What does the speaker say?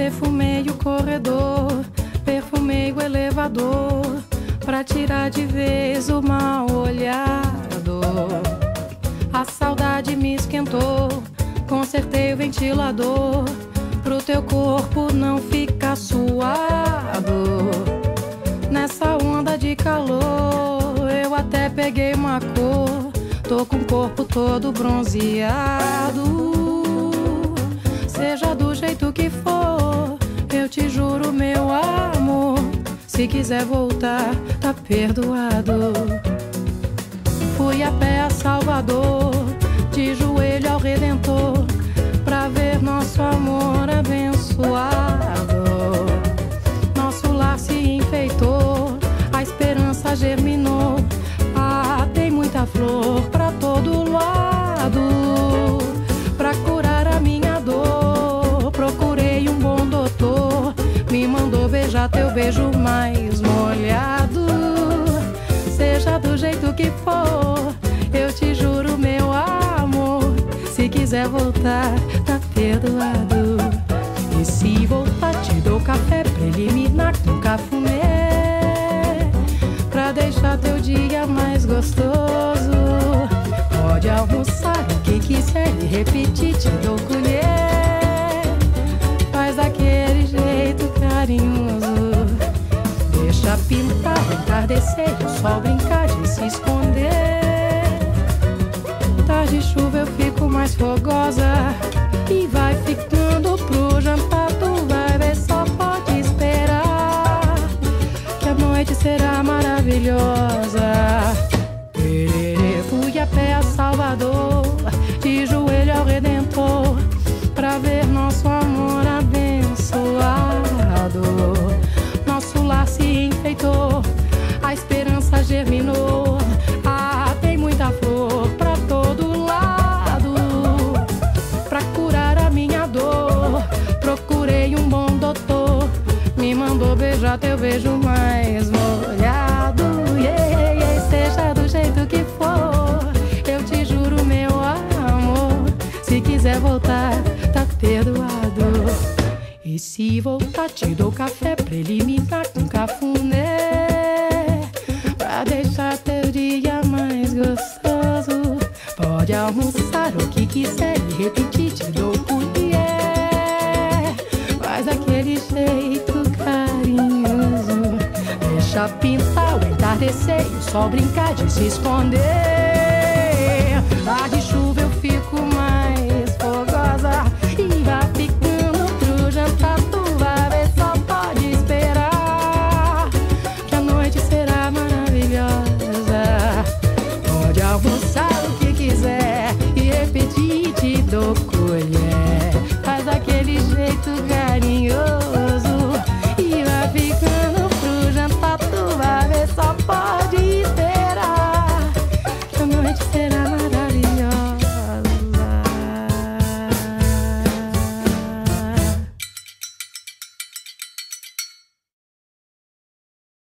Perfumei o corredor, perfumei o elevador, pra tirar de vez o mal olhado. A saudade me esquentou, consertei o ventilador, pro teu corpo não ficar suado. Nessa onda de calor, eu até peguei uma cor, tô com o corpo todo bronzeado. Seja do jeito que for, eu te juro, meu amor, se quiser voltar, tá perdoado. Fui a pé a Salvador, de joelho ao Redentor, pra ver nosso amor abençoado. Nosso lar se enfeitou, a esperança germinou. Ah, tem muita flor pra todo lado. Pra curar a minha dor, procurei um bom doutor, me mandou beijar teu beijo mais molhado. Seja do jeito que for, eu te juro, meu amor, se quiser voltar, tá perdoado. E se voltar, te dou café preliminar com cafuné, pra deixar teu dia mais gostoso. Pode almoçar o que quiser e repetir, te dou colher, faz daquele jeito carinhoso. Deixa pintar o entardecer, o sol brincar de se esconder. Tarde de chuva eu fico mais fogosa, e vai ficando pro jantar, tu vai ver, só pode esperar, que a noite será maravilhosa. Fui a pé a Salvador, de joelho ao Redentor, pra ver nosso amor abençoado. Nosso lar se enfeitou, a esperança germinou. Ah, tem muita flor pra todo lado. Pra curar a minha dor, procurei um bom doutor, me mandou beijar teu beijo mais molhado. Yeah, yeah, seja do jeito que for, eu te juro, meu amor, se quiser voltar, tá perdoado. E se voltar, te dou café preliminar com cafuné, pra deixar teu dia mais gostoso. Pode almoçar o que quiser e repetir, te dou colher, faz daquele jeito carinhoso. Deixa pintar o entardecer e o sol brincar de se esconder. Tarde